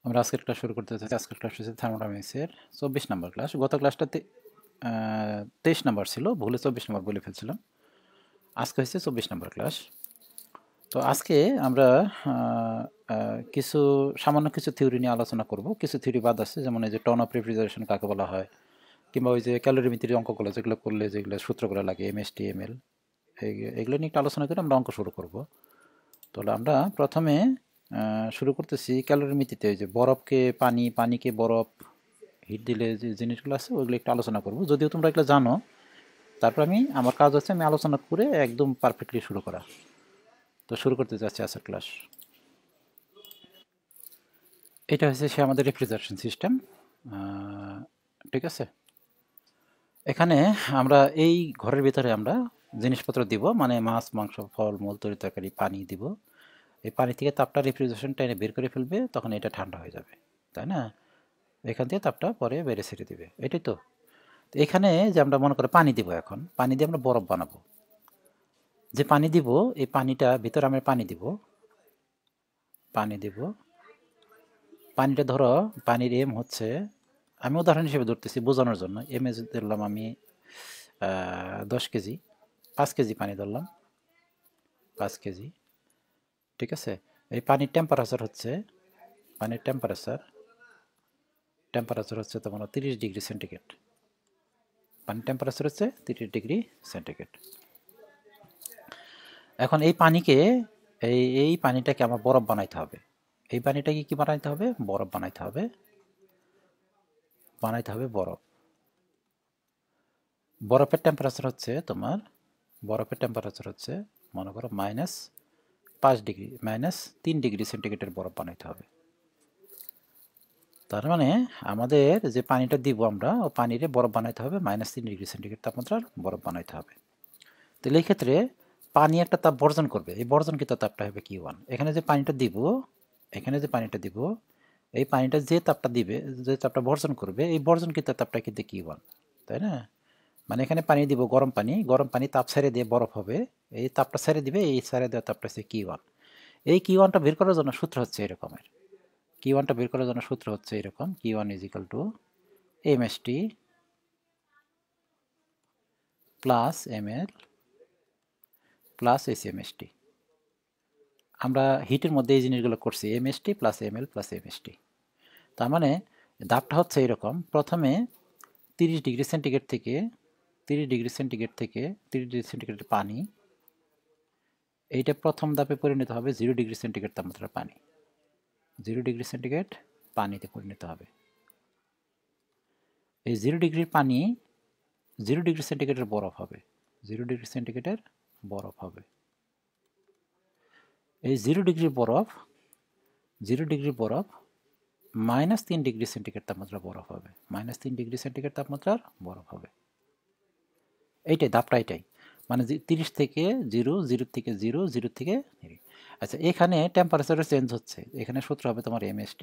আমরা আজকের ক্লাস শুরু করতে চাচ্ছি। আজকের ক্লাস হচ্ছে থার্মোডাইনামিক্সের 24 নম্বর ক্লাস। গত ক্লাসটাতে 23 নম্বর ছিল, ভুলে 24 নম্বর বলে ফেলছিলাম। আজকে হচ্ছে 24 নম্বর ক্লাস। তো আজকে আমরা আহ, কিছু সামান্য কিছু থিওরি নিয়ে আলোচনা করব। কিছু থিওরি বাদ আছে, যেমন এই যে টন অফ রেফ্রিজারেশন কাকে বলা হয়, কিংবা ওই যে ক্যালোরিমিতির অঙ্কগুলো যেগুলো করলে যেগুলো সূত্রগুলো লাগে এমএসটি এমএল, এগুলো নিয়ে একটু আলোচনা করে আমরা অঙ্ক শুরু করব। তাহলে আমরা প্রথমে শুরু করতেছি ক্যালোরিমিতিতে। ওই যে বরফকে পানি, পানিকে বরফ হিট দিলে যে জিনিসগুলো আছে ওইগুলো একটু আলোচনা করব, যদিও তোমরা এগুলো জানো। তারপর আমার কাজ হচ্ছে আমি আলোচনা করে একদম পারফেক্টলি শুরু করা। তো শুরু করতে যাচ্ছি আজকের ক্লাস। এটা হচ্ছে সে আমাদের রেফ্রিজারেশন সিস্টেম। ঠিক আছে, এখানে আমরা এই ঘরের ভিতরে আমরা জিনিসপত্র দিব, মানে মাছ, মাংস, ফল মূল, তরি তরকারি, পানি দিব। এই পানি থেকে তাপটা রেফ্রিজারেশন টাইনে বের করে ফেলবে, তখন এটা ঠান্ডা হয়ে যাবে, তাই না? এখান থেকে তাপটা পরে বেড়ে ছেড়ে দিবে, এটাই তো। তো এখানে যে আমরা মনে করো পানি দিব, এখন পানি দিয়ে আমরা বরফ বানাবো। যে পানি দিব, এই পানিটা ভিতরে আমরা পানি দিব, পানি দিব। পানিটা ধরো, পানির এম হচ্ছে, আমি উদাহরণ হিসেবে ধরতেছি বোঝানোর জন্য, এম এ ধরলাম আমি 10 কেজি, 5 কেজি পানি ধরলাম, 5 কেজি। ঠিক আছে, এই পানির টেম্পারেচার হচ্ছে, পানির টেম্পারেচার হচ্ছে তোমার 30 ডিগ্রি সেন্টিগ্রেড। পানির টেম্পারেচার হচ্ছে 30 ডিগ্রি সেন্টিগ্রেড। এখন এই পানিকে, এই পানিটাকে আমার বরফ বানাইতে হবে। এই পানিটাকে কি বানাইতে হবে? বরফ বানাইতে হবে, বরফ। বরফের টেম্পারেচার হচ্ছে তোমার, বরফের টেম্পারেচার হচ্ছে মনে করো -5 ডিগ্রি, -3 ডিগ্রি সেন্টিগ্রেডের বরফ বানাইতে হবে। তার মানে আমাদের যে পানিটা দিব আমরা, ও পানিরে বরফ বানাইতে হবে, -3 ডিগ্রি সেন্টিগ্রেড তাপমাত্রার বরফ বানাইতে হবে। তাহলে এই ক্ষেত্রে পানি একটা তাপ বর্জন করবে, এই বর্জনকৃত তাপটা হবে Q1। এখানে যে পানিটা দিব, এখানে যে পানিটা দিব, এই পানিটা যে তাপটা দিবে, যে তাপটা বর্জন করবে, এই বর্জনকৃত তাপটা কিন্তু Q1, তাই না? মানে এখানে পানি দিব, গরম পানি, গরম পানি তাপ ছেড়ে দিয়ে বরফ হবে, এই তাপটা ছেড়ে দিবে, এই ছেড়ে দেওয়া তাপটা হচ্ছে Q1। এই Q1টা বের করার জন্য সূত্র হচ্ছে এরকমের। Q1টা বের করার জন্য সূত্র হচ্ছে এরকম, Q1 = MST plus ML plus SMST। আমরা হিটের মধ্যে এই জিনিসগুলো করছি, MST plus ML plus MST। তার মানে দাবটা হচ্ছে এরকম, প্রথমে 30 ডিগ্রি সেন্টিগ্রেড থেকে, 30 ডিগ্রি সেন্টিগ্রেড পানি, এইটা প্রথম ধাপে পরিণত হবে 0 ডিগ্রি সেন্টিগ্রেড তাপমাত্রার পানি। 0 ডিগ্রি সেন্টিগ্রেড পানিতে পরিণত হবে। এই 0 ডিগ্রির পানি 0 ডিগ্রি সেন্টিগ্রেডের বরফ হবে, 0 ডিগ্রি সেন্টিগ্রেডের বরফ হবে। এই 0 ডিগ্রির বরফ, 0 ডিগ্রির বরফ -3 ডিগ্রি সেন্টিগ্রেড তাপমাত্রার বরফ হবে, -3 ডিগ্রি সেন্টিগ্রেড তাপমাত্রার বরফ হবে। এইটাই ধাপটা, এইটাই মানে 30 থেকে 0, 0 থেকে 0, 0 থেকে। আচ্ছা, এখানে টেম্পারেচারও চেঞ্জ হচ্ছে, এখানে সূত্র হবে তোমার MST।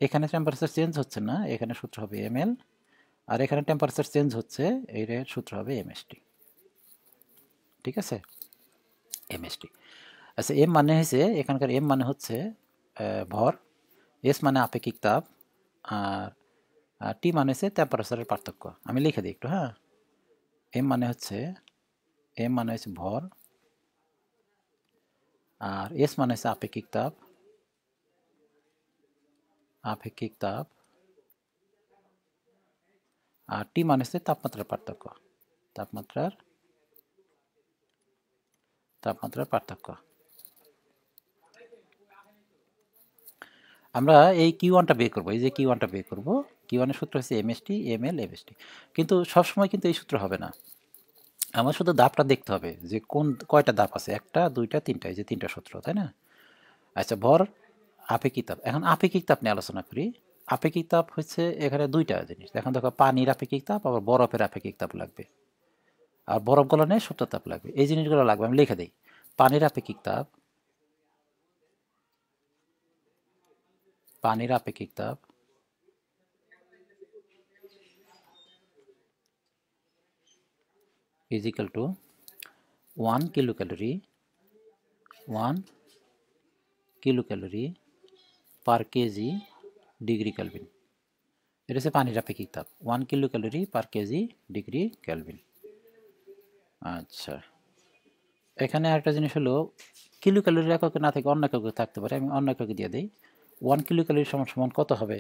এখানে টেম্পারেচার চেঞ্জ হচ্ছে না, এখানে সূত্র হবে ML। আর এখানে টেম্পারেচার চেঞ্জ হচ্ছে, এর সূত্র হবে MST। ঠিক আছে, MST। আচ্ছা, এম মানে হচ্ছে, এখানকার এম মানে হচ্ছে ভর, এস মানে আপেক্ষিক তাপ, আর টি মানে হচ্ছে টেম্পারেচারের পার্থক্য। আমি লিখে দিই একটু, হ্যাঁ। এম মানে হচ্ছে, ভর, আর এস মানে হচ্ছে আপেক্ষিক তাপ, আর টি মানে হচ্ছে তাপমাত্রার পার্থক্য, তাপমাত্রার পার্থক্য। আমরা এই Q1টা বের করবো, এই যে Q1টা বের করবো, Q1-এর সূত্র হচ্ছে MST, ML, MST। কিন্তু সবসময় কিন্তু এই সূত্র হবে না, আমার শুধু ধাপটা দেখতে হবে যে কোন কয়টা ধাপ আছে, একটা, দুইটা, তিনটা, এই যে তিনটা সূত্র, তাই না? আচ্ছা, ভর, আপেক্ষিক তাপ। এখন আপেক্ষিক তাপ নিয়ে আলোচনা করি। আপেক্ষিক তাপ হচ্ছে এখানে দুইটা জিনিস। এখন দেখো, পানির আপেক্ষিক তাপ, আবার বরফের আপেক্ষিক তাপ লাগবে, আর বরফ গলনে সুপ্ত তাপ লাগবে। এই জিনিসগুলো লাগবে, আমি লিখে দিই। পানির আপেক্ষিক তাপ, পানির আপেক্ষিক তাপ = 1 kilo calorie, 1 kilo calorie per KG degree Kelvin. এটা হচ্ছে পানির আপেক্ষিক তাপ, 1 kilo calorie per KG degree Kelvin. আচ্ছা, এখানে আরেকটা জিনিস হলো কিলো ক্যালোরি এককে না থেকে অন্য এককে থাকতে পারে, আমি অন্য এককে দিয়ে দিই। 1 কিলো ক্যালোরি সমান সমান কত হবে?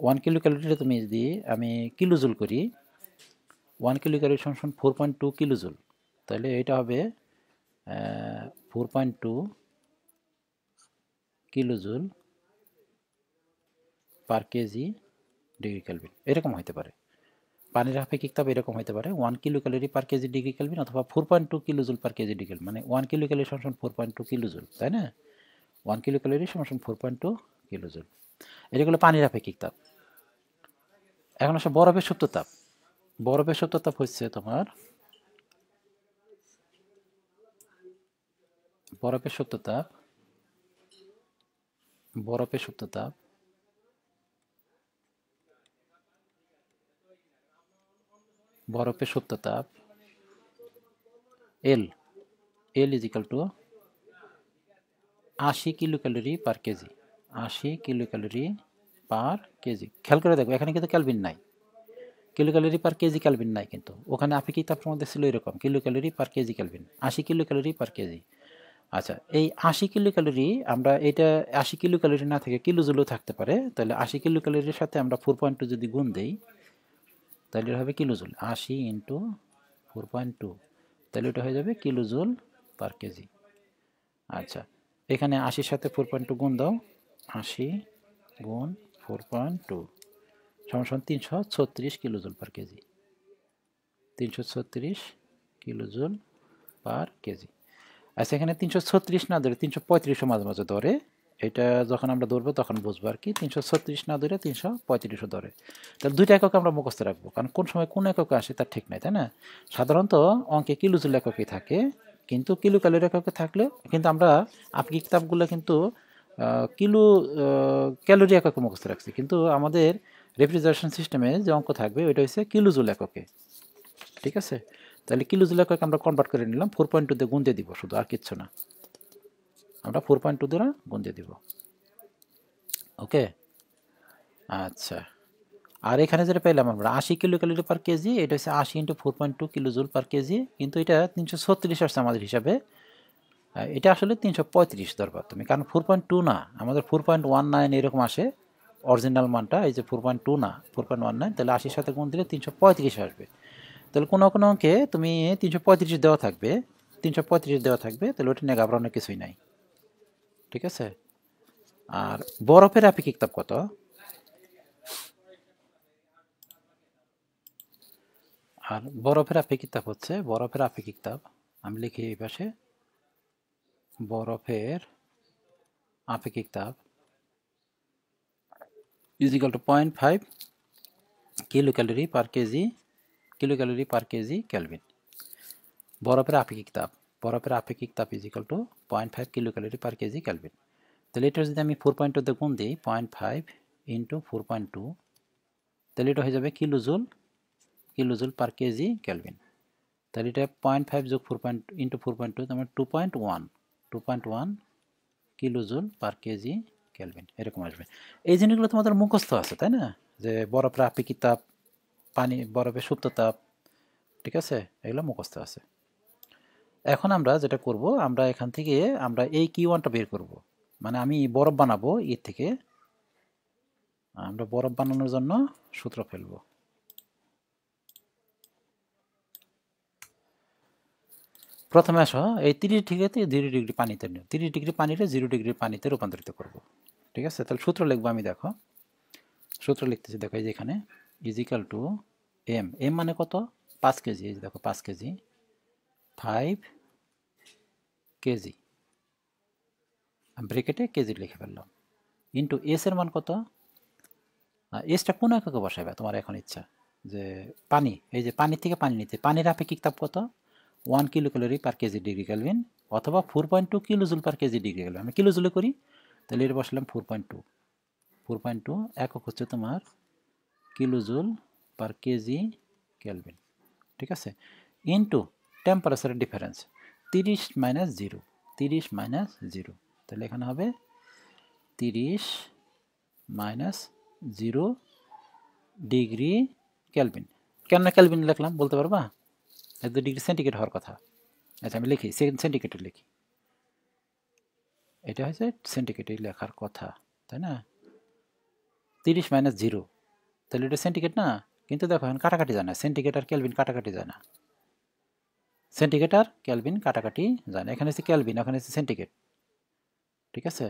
1 কিলো ক্যালোরিটা তুমি যদি আমি কিলো জুল করি, 1 কিলো ক্যালোরি সমান সমান 4.2 কিলো জুল, তাহলে এটা হবে 4.2 kilo joule per KG degree kelvin, এরকম হতে পারে। পানির আপেক্ষিক তাপ এরকম হতে পারে 1 kilo calorie per KG degree kelvin অথবা 4.2 kilo joule per KG degree, মানে 1 কিলো ক্যালোরি সমান 4.2 কিলো জুল, তাই না? 1 কিলো ক্যালোরি সমান 4.2 কিলো জুল। এটা হলো পানির আপেক্ষিক তাপ। এখন আসলে বরফের সুপ্ত তাপ। বরফের সুপ্ত তাপ হচ্ছে তোমার বরফের সুপ্ত তাপ, বরফের সুপ্ত তাপ বরফের সুপ্ত তাপ L is equal to 80 kilo calorie per kg, 80 kilo calorie per kg. খেয়াল করে দেখো এখানে কিন্তু ক্যালভিন নাই, kilo calorie per kg kelvin নাই, কিন্তু ওখানে আপেক্ষিক তাপের মধ্যে ছিল এরকম kilo calorie per kg kelvin, 80 kilo calorie per kg. আচ্ছা, এই 80 কিলো ক্যালোরি আমরা এটা 80 কিলো ক্যালোরি না থেকে কিলো জুলও থাকতে পারে, তাহলে 80 কিলো ক্যালোরির সাথে আমরা 4.2 যদি গুণ দেই তাহলে এটা হবে কিলো জুল, 80 ইন্টু 4.2, তাহলে এটা হয়ে যাবে কিলো জুল পার কেজি। আচ্ছা, এখানে 80-র সাথে 4.2 গুণ দাও, 80 গুণ 4.2 সমান 336 kilo joule per KG, 336 kilo joule per kg. আচ্ছা, এখানে 336 না ধরে 335 মাঝে মাঝে ধরে, এটা যখন আমরা ধরবো তখন বুঝবো আর কি। 336 না ধরে 335 ধরে, তাহলে দুইটা একক আমরা মুখস্থ রাখবো, কারণ কোন সময় কোন এককে আসে তার ঠিক নাই, তাই না? সাধারণত অঙ্কে কিলো জুল এককে থাকে, কিন্তু কিলো ক্যালোরি এককে থাকলে কিন্তু আমরা আপেক্ষিক তাপগুলো কিন্তু কিলো ক্যালোরি এককে মুখস্থ রাখছি, কিন্তু আমাদের রেফ্রিজারেশন সিস্টেমে যে অঙ্ক থাকবে ওইটা হচ্ছে কিলো জুল এককে, ঠিক আছে? তাহলে কিলো জুল এককে আমরা কনভার্ট করে নিলাম, 4.2 দিয়ে গুণ দিয়ে দিব, শুধু আর কিচ্ছু না, আমরা 4.2 দ্বারা গুণ দিয়ে দিব। ওকে, আচ্ছা, আর এখানে যেটা পেলাম আমরা 80 কিলো ক্যালোরি পার কেজি, এটা হচ্ছে 80 into 4.2 kilo joule per KG, কিন্তু এটা 336 আসছে আমাদের হিসাবে, এটা আসলে 335 ধরবা তুমি, কারণ 4.2 না, আমাদের 4.19 এরকম আসে অরিজিনাল মানটা, এই যে 4.2 না 4.19, তাহলে 80-র সাথে গুণ দিলে 335 আসবে। তাহলে কোনো কোনো অঙ্কে তুমি 335 দেওয়া থাকবে, 335 দেওয়া থাকবে, তাহলে ওটা নিয়ে ঘাবড়ানোর কিছুই নাই, ঠিক আছে? আর বরফের আপেক্ষিক তাপ কত? আর বরফের আপেক্ষিক তাপ হচ্ছে, বরফের আপেক্ষিক তাপ আমি লিখি এই পাশে, বরফের আপেক্ষিক তাপ is equal to 0.5 kilo calorie per kg, kilo calorie per kg kelvin. বরফের আপেক্ষিক তাপ, বরফের আপেক্ষিক তাপ is equal to 0.5 kilo calorie per kg kelvin. তাহলে এটা যদি আমি 4.2 তে গুণ দিই, 0.5 ইন্টু 4.2, তাহলে এটা হয়ে যাবে kilo joule, kilo joule per kg kelvin. তাহলে এটা 0.5 যোগ 4 ইন্টু 4.2 তোমার 2.1 kilo joule per kg kelvin, এরকম আসবে। এই জিনিসগুলো তোমাদের মুখস্থ আছে, তাই না? যে বরফের আপেক্ষিক তাপ, পানি, বরফের সুপ্ত তাপ, ঠিক আছে, এগুলো মুখস্থ আছে। এখন আমরা যেটা করব, আমরা এখান থেকে আমরা এই কিউয়ানটা বের করব, মানে আমি বরফ বানাবো, এর থেকে আমরা বরফ বানানোর জন্য সূত্র ফেলবো। প্রথমে আসো এই 30 ডিগ্রিতে 0 ডিগ্রি পানিতে নিও, 30 ডিগ্রি পানিতে 0 ডিগ্রি পানিতে রূপান্তরিত করব, ঠিক আছে? তাহলে সূত্র লিখবো আমি, দেখো সূত্র লিখতেছি, দেখো এই যে এখানে is equal to M, M মানে কত? 5 কেজি, এই যে দেখো 5 কেজি, 5 কেজি, ব্রেকেটে কেজি লিখে ফেললাম, ইন্টু এস এর মান কত? এসটা কোন এককে বসাবে তোমার এখন ইচ্ছা, যে পানি, এই যে পানি থেকে পানি নিতে, পানির আপেক্ষিক তাপ কত? 1 kilo calorie per KG degree kelvin, অথবা 4.2 kilo joule per KG degree kelvin, আমি কিলো জুলে করি, তাহলে এটা বসালাম 4.2 একক হচ্ছে তোমার kilo joule per kg kelvin, ঠিক আছে? ইন্টু টেম্পারেচারের ডিফারেন্স 30 - 0, 30 - 0, তাহলে এখানে হবে 30 মাইনাস 0 ডিগ্রি কেলভিন। কেন কেলভিন লিখলাম বলতে পারবা? এত ডিগ্রি সেন্টিগ্রেড হওয়ার কথা। আচ্ছা আমি লিখি সেন্টিগ্রেডে লিখি, এটা হচ্ছে সেন্টিগ্রেডে লেখার কথা, তাই না? 30 মাইনাস 0, তাহলে এটা সেন্টিগ্রেড না? কিন্তু দেখো এখন কাটাকাটি যায় না, সেন্টিগ্রেড আর কেলভিন কাটাকাটি যায় না, সেন্টিগ্রেড আর কেলভিন কাটাকাটি যায় না। এখানে হচ্ছে কেলভিন, ওখানে হচ্ছে সেন্টিগ্রেড, ঠিক আছে?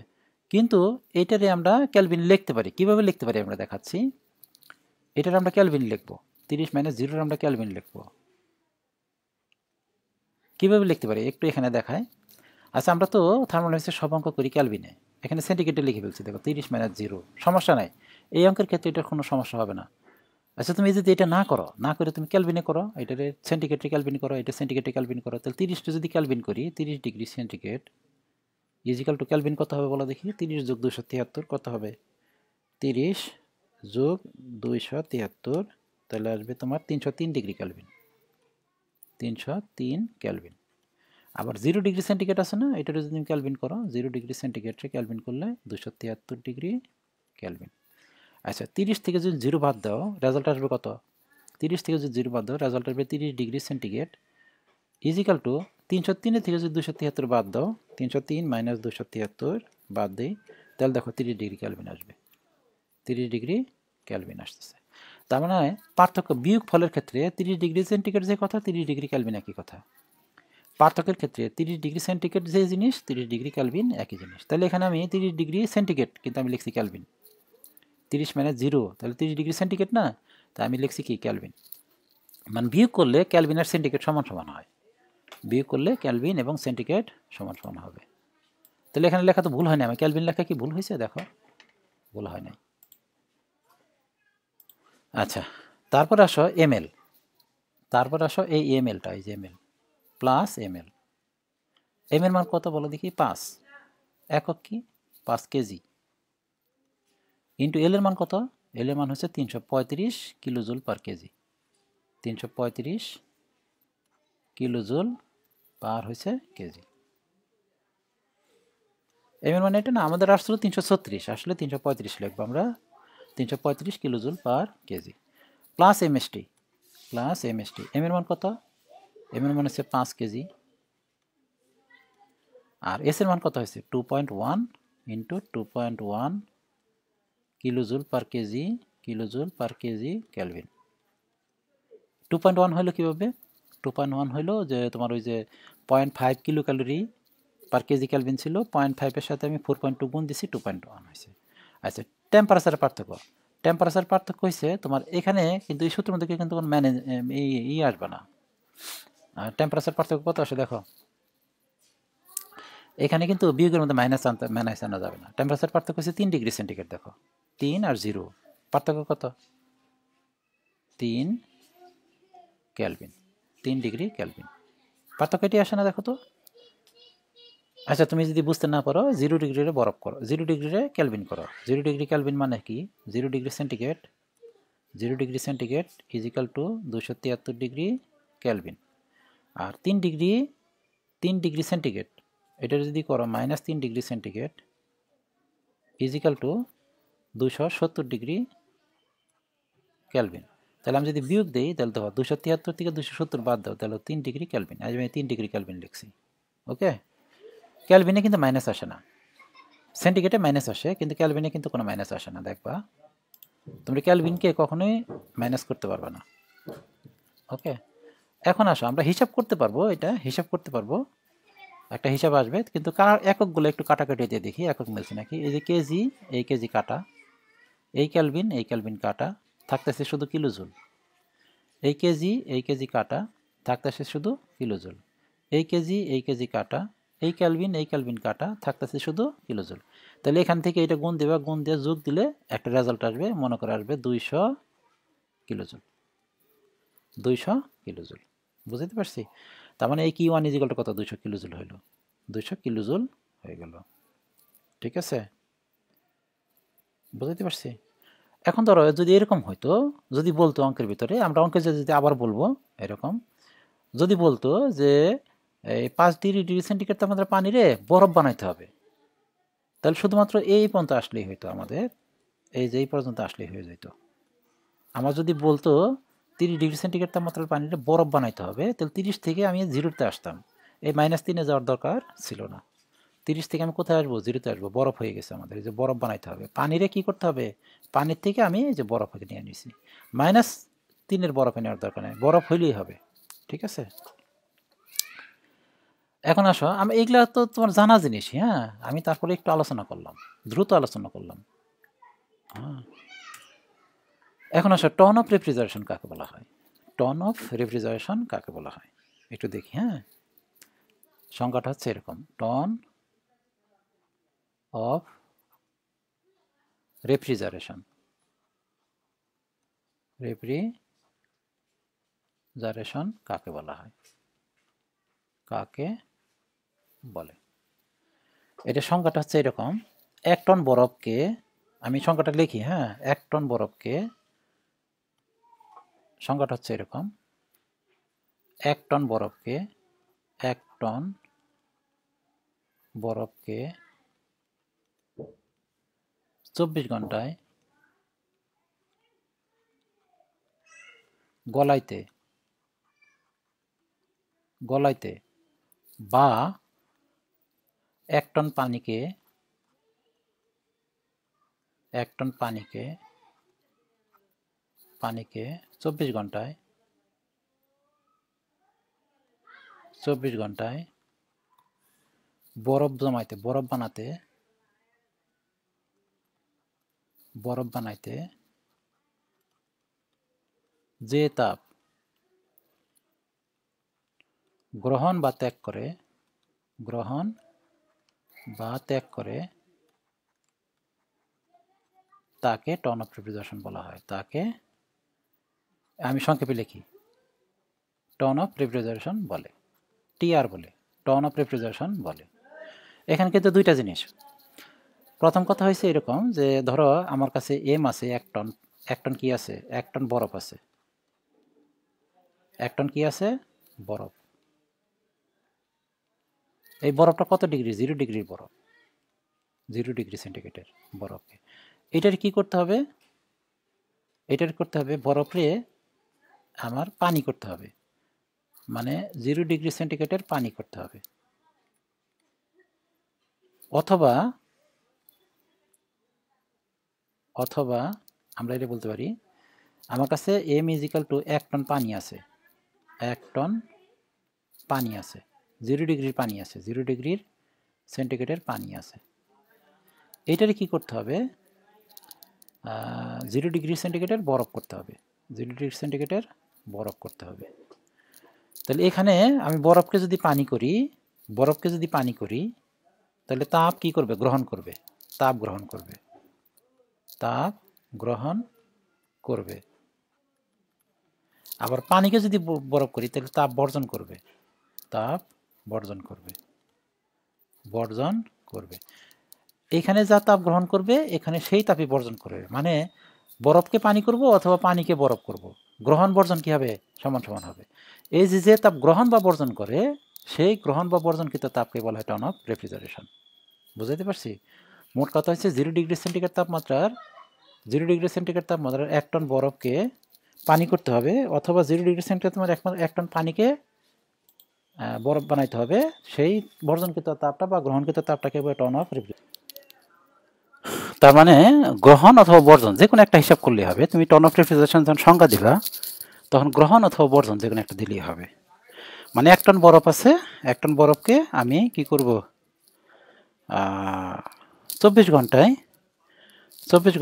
কিন্তু এটারে আমরা কেলভিন লিখতে পারি। কিভাবে লিখতে পারি আমরা দেখাচ্ছি। এটার আমরা কেলভিন লিখবো, 30 মাইনাস 0 আমরা কেলভিন লিখবো। কিভাবে লিখতে পারি একটু এখানে দেখায়। আচ্ছা আমরা তো থার্মোডাইনামিক্সের সব অঙ্ক করি কেলভিনে, এখানে সেন্টিগ্রেডে লিখে ফেলছি। দেখো 30 মাইনাস 0, সমস্যা নাই, এই অঙ্কের ক্ষেত্রে এটার কোনো সমস্যা হবে না। আচ্ছা তুমি যদি এটা না করো, না করে তুমি ক্যালভিনে করো, এটারে সেন্টিগ্রেডে ক্যালভিন করো, এটা সেন্টিগ্রেডে ক্যালভিন করো, তাহলে 30টা যদি ক্যালভিন করি, 30 degree centigrade is equal to kelvin কত হবে বলো দেখি? 30 যোগ 273 কত হবে? 30 যোগ 273, তাহলে আসবে তোমার 303 ডিগ্রি ক্যালভিন, 303 ক্যালভিন। আবার 0 ডিগ্রি সেন্টিগ্রেড আছে না, এটা যদি তুমি ক্যালভিন করো, 0 ডিগ্রি সেন্টিগ্রেডে ক্যালভিন করলে 273 ডিগ্রি ক্যালভিন। আচ্ছা 30 থেকে যদি 0 বাদ দাও, রেজাল্ট আসবে কত? 30 থেকে যদি 0 বাদ দাও, রেজাল্ট আসবে 30 ডিগ্রি সেন্টিগ্রেড ইজিক্যাল টু 303 থেকে যদি 273 বাদ দাও, 303 মাইনাস 273 বাদ দিই, তাহলে দেখো 30 ডিগ্রি ক্যালভিন আসবে, 30 ডিগ্রি ক্যালভিন আসতেছে। তার মানে পার্থক্য বিয়োগ ফলের ক্ষেত্রে 30 ডিগ্রি সেন্টিগ্রেড যে কথা, 30 ডিগ্রি ক্যালভিন একই কথা। পার্থক্যের ক্ষেত্রে 30 ডিগ্রি সেন্টিগ্রেড যে জিনিস, 30 ডিগ্রি ক্যালভিন একই জিনিস। তাহলে এখানে আমি 30 ডিগ্রি সেন্টিগ্রেড কিন্তু আমি লিখছি ক্যালভিন, 30 মাইনাস 0 তাহলে 30 ডিগ্রি সেন্টিগ্রেড না, তাই আমি লিখছি কি ক্যালভিন। মানে বিয়োগ করলে ক্যালভিন আর সেন্টিগ্রেড সমান সমান হয়, বিয়োগ করলে ক্যালভিন এবং সেন্টিগ্রেড সমান সমান হবে। তাহলে এখানে লেখা তো ভুল হয় না, আমার ক্যালভিন লেখা কি ভুল হয়েছে? দেখো ভুল হয় নাই। আচ্ছা তারপর আসো এমএল, তারপর আসো এই এমএলটা, এই যে এমএল প্লাস এমএল, এমএল মান কত বলো দেখি? 5 একক কি 5 কেজি, ইন্টু এল এর মান কত? এল এর মান হচ্ছে 335 কিলোজুল পার কেজি, 335 কিলোজুল পার হয়েছে কেজি। এম এর মানে এটা না, আমাদের আসছিল 336, আসলে 335 লিখবো আমরা, 335 kilojoule per kg. Plus MST, plus MST, M এর মান কত? এম এর মান হচ্ছে 5 কেজি, আর এস এর মান কত হয়েছে? 2.1 into 2.1 kilojoule per KG, kilojoule per kg kelvin. 2.1 হলো কীভাবে? 2.1 হলো যে তোমার ওই যে 0.5 kilo calorie per kg kelvin ছিল, 0.5-এর সাথে আমি 4.2 গুণ দিছি, 2.1 হয়েছে। আচ্ছা টেম্পারেচারের পার্থক্য, টেম্পারেচার পার্থক্য হয়েছে তোমার এখানে কিন্তু এই সূত্রের মধ্যে কিন্তু কোনো ম্যানেজ ই আসবে না। আর টেম্পারেচার পার্থক্য কত আসে দেখো, এখানে কিন্তু বিয়োগের মধ্যে মাইনাস আনা যাবে না। টেম্পারেচার পার্থক্য হচ্ছে 3 ডিগ্রি সেন্টিগ্রেড, দেখো 3 আর 0 পার্থক্য কত? 3 ক্যালভিন, 3 ডিগ্রি ক্যালভিন, পার্থক্য এটি আসে না দেখো তো। আচ্ছা তুমি যদি বুঝতে না পারো, 0 ডিগ্রিরে বরফ করো, 0 ডিগ্রিরে ক্যালভিন করো। 0 ডিগ্রি ক্যালভিন মানে কি? 0 degree centigrade, 0 degree centigrade is equal to 273 degree kelvin. আর 3 ডিগ্রি সেন্টিগ্রেড এটা যদি করো minus 3 degree centigrade is equal to 270 degree kelvin. তাহলে আমি যদি বিয়োগ দিই, তাহলে দেখো 273 থেকে 270 বাদ দাও, তাহলে 3 ডিগ্রি ক্যালভিন। আজ আমি 3 ডিগ্রি ক্যালভিন লিখছি। ওকে, ক্যালভিনে কিন্তু মাইনাস আসে না, সেন্টিগ্রেডে মাইনাস আসে, কিন্তু ক্যালভিনে কিন্তু কোনো মাইনাস আসে না। দেখবা তোমরা ক্যালভিনকে কখনোই মাইনাস করতে পারবে না। ওকে, এখন আসো আমরা হিসাব করতে পারবো, এটা হিসাব করতে পারবো, একটা হিসাব আসবে, কিন্তু এককগুলো একটু কাটাকাটি দিয়ে দেখি একক মিলছে নাকি। এই যে কেজি, এই কেজি কাটা, এই ক্যালভিন কাটা, থাকতেছে শুধু কিলোজুল। এই কেজি কাটা, থাকতেছে শুধু কিলোজুল। এই কেজি কাটা, এই ক্যালভিন কাটা, থাকতেছে শুধু কিলোজুল। তাহলে এখান থেকে এটা গুণ দেবা, গুণ দিয়ে যোগ দিলে একটা রেজাল্ট আসবে, মনে করে আসবে 200 কিলোজুল, 200 কিলোজুল। বুঝতে পারছি? তার মানে এই Q1 ইজিক্যাল টু কত? 200 কিলোজুল হইল, 200 কিলোজুল হয়ে গেল। ঠিক আছে, বুঝতে পারছি? এখন ধরো যদি এরকম হইতো, যদি বলতো অঙ্কের ভিতরে, আমরা অঙ্কে যদি আবার বলবো এরকম, যদি বলতো যে এই 5 ডিগ্রি সেন্টিগ্রেড তাপমাত্রা পানিরে বরফ বানাইতে হবে, তাহলে শুধুমাত্র এই পর্যন্ত আসলেই হইতো আমাদের, এই যে এই পর্যন্ত আসলেই হয়ে যেত। আমার যদি বলতো 30°C তাপমাত্রার পানিটা বরফ বানাইতে হবে, তাহলে 30 থেকে আমি 0-তে আসতাম, এই -3-এ যাওয়ার দরকার ছিল না। 30 থেকে আমি কোথায় আসবো? 0-তে আসবো। বরফ হয়ে গেছে আমাদের, এই যে বরফ বানাইতে হবে। পানিরে কি করতে হবে? পানির থেকে আমি এই যে বরফ নিয়ে নিয়েছি। -3-এর বরফে নেওয়ার দরকার নেই, বরফ হইলেই হবে। ঠিক আছে, এখন আসো, আমি এইগুলা তো তোমার জানা জিনিস। হ্যাঁ, আমি তারপরে একটু আলোচনা করলাম, দ্রুত আলোচনা করলাম। হ্যাঁ, এখন আসো, টন অফ রেফ্রিজারেশন কাকে বলা হয়? টন অফ রেফ্রিজারেশন কাকে বলা হয় একটু দেখি। হ্যাঁ, সংখ্যাটা হচ্ছে এরকম, টন অফ রেফ্রিজারেশন। রেফ্রিজারেশন কাকে বলা হয়? কাকে বলে? এটা সংখ্যাটা হচ্ছে এরকম, 1 টন বরফকে, আমি সংখ্যাটা লিখি। হ্যাঁ, 1 টন বরফকে, সংখ্যাটা হচ্ছে এরকম, 1 টন বরফকে, 1 টন বরফকে 24 ঘন্টায় গলাইতে বা 1 টন পানিকে 24 ঘন্টায় বরফ জমাইতে, বরফ বানাইতে যে তাপ গ্রহণ বা ত্যাগ করে তাকে টন অফ রেফ্রিজারেশন বলা হয়। তাকে আমি সংক্ষেপে লিখি, টন অফ রেফ্রিজারেশন বলে, টিআর বলে, টন অফ রেফ্রিজারেশন বলে। এখানে কিন্তু দুইটা জিনিস। প্রথম কথা হয়েছে এরকম যে, ধরো আমার কাছে এম আছে 1 টন। 1 টন কি আছে? 1 টন বরফ আছে। 1 টন কি আছে? বরফ। এই বরফটা কত ডিগ্রি? 0 ডিগ্রির বরফ, 0°C বরফকে। এটার কি করতে হবে? বরফে আমার পানি করতে হবে, মানে 0°C পানি করতে হবে। অথবা আমরা এটা বলতে পারি, আমার কাছে m = 1 টন পানি আছে। 1 টন পানি আছে, 0 ডিগ্রির পানি আছে, 0°C পানি আছে। এইটারে কি করতে হবে? 0°C বরফ করতে হবে, 0°C বরফ করতে হবে। তাহলে এখানে আমি বরফকে যদি পানি করি, তাহলে তাপ কি করবে? গ্রহণ করবে, তাপ গ্রহণ করবে। আবার পানিকে যদি বরফ করি, তাহলে তাপ বর্জন করবে। এখানে যা তাপ গ্রহণ করবে, এখানে সেই তাপই বর্জন করবে। মানে বরফকে পানি করব অথবা পানিকে বরফ করব, গ্রহণ বর্জন কি হবে? সমান সমান হবে। এই যে তাপ গ্রহণ বা বর্জন করে, সেই গ্রহণ বা বর্জনকৃত তাপকে বলা হয় টন অফ রেফ্রিজারেশন। বুঝাইতে পারছি? মোট কথা হচ্ছে 0°C তাপমাত্রার 1 টন বরফকে পানি করতে হবে, অথবা 0°C তোমার 1 টন পানিকে বরফ বানাইতে হবে। সেই বর্জনকৃত তাপটা বা গ্রহণকৃত তাপটাকে বলে টন অফ রেফ্রিজারেশন। তার মানে গ্রহণ অথবা বর্জন যে কোনো একটা হিসাব করলেই হবে। তুমি টন অফ রেফ্রিজারেশন যখন সংজ্ঞা দিবা, তখন গ্রহণ অথবা বর্জন যে কোনো একটা দিলেই হবে। মানে 1 টন বরফ আছে, 1 টন বরফকে আমি কি করব? 24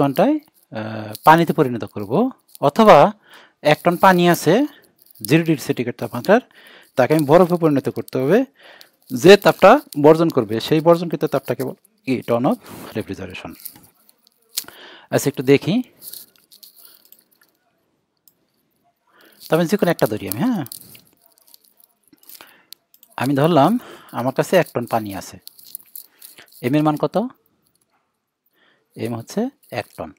ঘন্টায় পানিতে পরিণত করব। অথবা 1 টন পানি আছে 0°C তাপমাত্রার, তাকে আমি বরফে পরিণত করতে হবে। যে তাপটা বর্জন করবে, সেই বর্জনকৃত তাপটাকে কি? Ton of refrigeration. আচ্ছা, একটু দেখি, তবে যে কোনো একটা ধরি আমি। হ্যাঁ, আমি ধরলাম আমার কাছে 1 টন পানি আছে। এম এর মান কত? এম হচ্ছে 1 টন।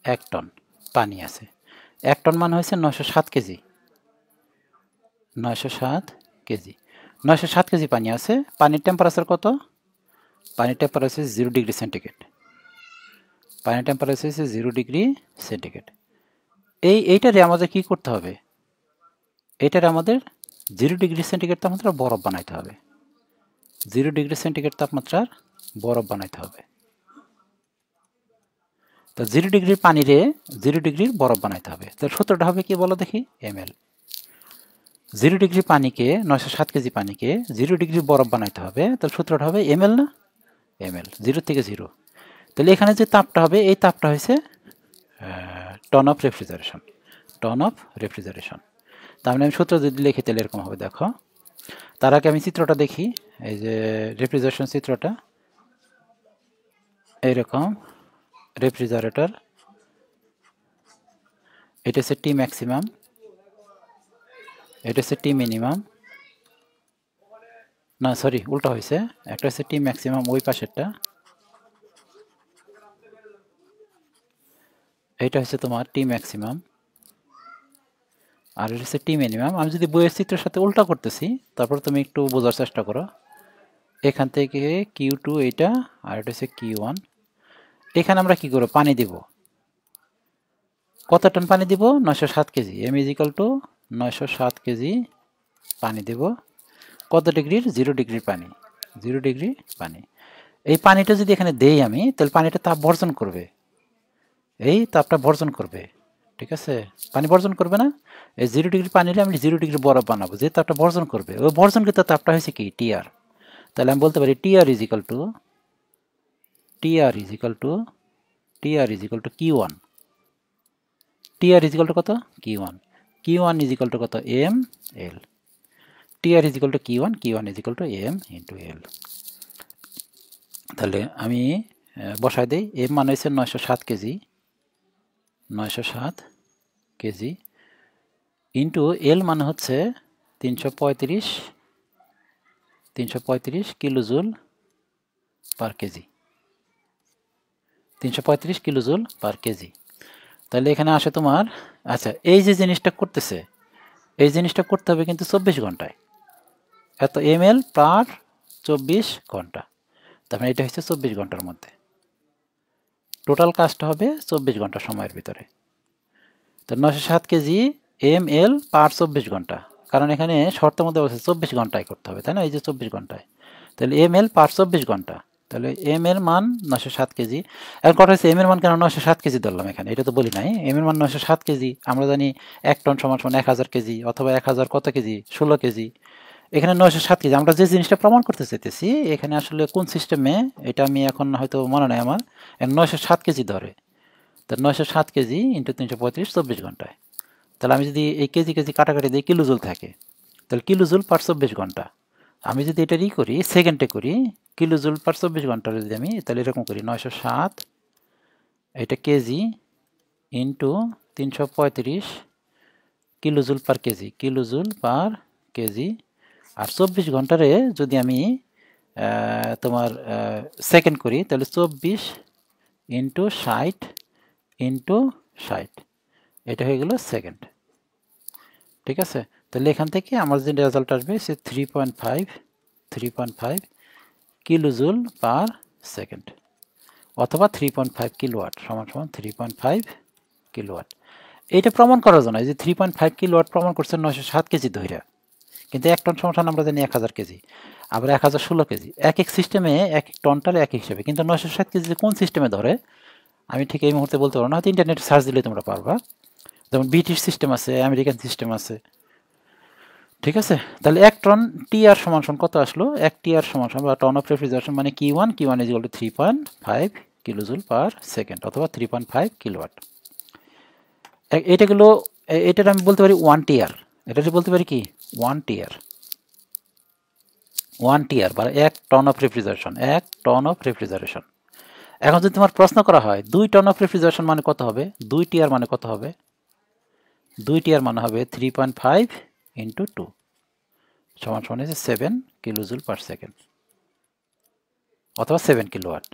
1 টন পানি আছে। 1 টন মান হয়েছে 907 কেজি। 907 কেজি পানি আছে। পানির টেম্পারেচার কত? পানির টেম্পারেচার 0 ডিগ্রি সেন্টিগ্রেড, পানির টেম্পারেচার হচ্ছে 0 ডিগ্রি সেন্টিগ্রেড। এইটারে আমাদের কি করতে হবে, এটারে আমাদের 0 ডিগ্রি সেন্টিগ্রেড তাপমাত্রা বরফ বানাইতে হবে, 0 ডিগ্রি সেন্টিগ্রেড তাপমাত্রার বরফ বানাইতে হবে। তো 0 ডিগ্রির পানিরে 0 ডিগ্রির বরফ বানাইতে হবে। তার সূত্রটা হবে কি বলো দেখি, ml। 0 ডিগ্রি পানিকে 907 কেজি পানিকে 0 ডিগ্রি বরফ বানাইতে হবে, তার সূত্রটা হবে ml না, ml, 0 থেকে 0। তাহলে এখানে যে তাপটা হবে এই তাপটা হয়েছে ton of refrigeration, ton of refrigeration. তার মানে আমি সূত্র যদি লিখি তাহলে এরকম হবে, দেখো। তার আগে আমি চিত্রটা দেখি, এই যে রেফ্রিজারেশন চিত্রটা এইরকম। রেফ্রিজারেটর, এটা হচ্ছে টি ম্যাক্সিমাম, এটা হচ্ছে টি মিনিমাম, না সরি উল্টা হয়েছে, একটা হচ্ছে টি ম্যাক্সিমাম ওই পাশেরটা, এটা হচ্ছে তোমার টি ম্যাক্সিমাম, আর এটা হচ্ছে টি মিনিমাম। আমি যদি বইয়ের চিত্রের সাথে উল্টা করতেছি, তারপর তুমি একটু বোঝার চেষ্টা করো। এখান থেকে Q2 এইটা, আর এটা হচ্ছে Q1। এখানে আমরা কি করব, পানি দিব। কত টন পানি দিব, 907 কেজি। m = 907 কেজি পানি দেব। কত ডিগ্রির, 0 ডিগ্রির পানি, 0 ডিগ্রি পানি। এই পানিটা যদি এখানে দেই আমি, তাহলে পানিটা তাপ বর্জন করবে, এই তাপটা বর্জন করবে, ঠিক আছে, পানি বর্জন করবে না। এই 0 ডিগ্রি পানিরে আমি 0 ডিগ্রি বরফ বানাবো, যে তাপটা বর্জন করবে, ওই বর্জনকৃত তাপটা হয়েছে কি, টিআর। তাহলে আমি বলতে পারি TR is equal to Q1, TR is equal to কত, Q1, Q1 is equal to কত, ml, TR is equal to Q1, Q1 is equal to m into l। তাহলে আমি বসাই দিই, m মানে হচ্ছে 907 কেজি, 907 কেজি ইন্টু এল মানে হচ্ছে 335 kilojoule per KG, 335 kilojoule per KG. তাহলে এখানে আসে তোমার, আচ্ছা এই যে জিনিসটা করতেছে, এই জিনিসটা করতে হবে কিন্তু 24 ঘন্টায়, এত ml পার 24 ঘন্টা। তার মানে এটা হচ্ছে 24 ঘন্টার মধ্যে, টোটাল কাজটা হবে 24 ঘন্টা সময়ের ভিতরে। তো 907 কেজি ml পার 24 ঘন্টা, কারণ এখানে শর্তের মধ্যে বলছে 24 ঘন্টায় করতে হবে, তাই না, এই যে 24 ঘন্টায়। তাহলে ml পার 24 ঘন্টা, তাহলে m এর মান 907 কেজি। এখন কথা হচ্ছে m এর মান কেন 907 কেজি ধরলাম এখানে, এটা তো বলি নাই। m এর মান 907 কেজি, আমরা জানি 1 টন সমান 1000 কেজি, অথবা 1000 কত কেজি, 16 কেজি। এখানে 907 কেজি, আমরা যে জিনিসটা প্রমাণ করতে চাইতেছি এখানে আসলে কোন সিস্টেমে, এটা আমি এখন হয়তো মনে নাই আমার, 907 কেজি ধরে। তো 907 কেজি ইন্টু 335, 24 ঘন্টায়। তাহলে আমি যদি এই কেজি কেজি কাটাকাটি দিই, কিলোজুল থাকে, তাহলে কিলোজুল পার 24 ঘন্টা। আমি যদি এটারই করি, সেকেন্ডে করি, কিলোজুল পার 24 ঘন্টা যদি আমি, তাহলে এরকম করি 907 এটা KG into 335 kilojoule per KG, kilojoule per KG. আর 24 ঘন্টারে যদি আমি তোমার সেকেন্ড করি, তাহলে 24 ইন্টু 60 ইন্টু 60, এটা হয়ে গেল সেকেন্ড, ঠিক আছে। তাহলে এখান থেকে আমার যে রেজাল্ট আসবে সে 3.5 কিলোজুল পার সেকেন্ড, অথবা 3.5 কিলোওয়াট সমান সমান 3.5 কিলোওয়াট। এইটা প্রমাণ করার জন্য, এই যে 3.5 কিলোওয়াট প্রমাণ করছে 907 কেজি ধৈর্য, কিন্তু 1 টন সমান আমরা জানি 1000 কেজি, আবার 1016 কেজি। এক এক সিস্টেমে এক এক টনটার এক হিসেবে, কিন্তু 907 কেজি কোন সিস্টেমে ধরে আমি ঠিক এই মুহূর্তে বলতে পারবো না, হয়তো ইন্টারনেটে সার্চ দিলে তোমরা পারবা। যেমন ব্রিটিশ সিস্টেম আছে, আমেরিকান সিস্টেম আছে, ঠিক আছে। তাহলে 1 টন টিআর সমান সমান কত আসলো, 1 টিআর সমান সমান বা টন অফ রেফ্রিজারেশন মানে Q1 is equal to 3.5 kilojoule per second, অথবা 3.5 কিলোওয়াট। এটা গেলো, এটার আমি বলতে পারি 1 টিআর, এটা বলতে পারি কি 1 টিআর, 1 টিআর বা 1 ton of refrigeration, 1 ton of refrigeration. এখন যদি তোমার প্রশ্ন করা হয় 2 টন অফ রেফ্রিজারেশন মানে কত হবে, 2 টিআর মানে কত হবে, 2 টিআর মানে হবে 3.5 ইন্টু 2 সমান সমান হচ্ছে 7 কিলোজুল পার সেকেন্ড, অথবা 7 কিলোওয়াট।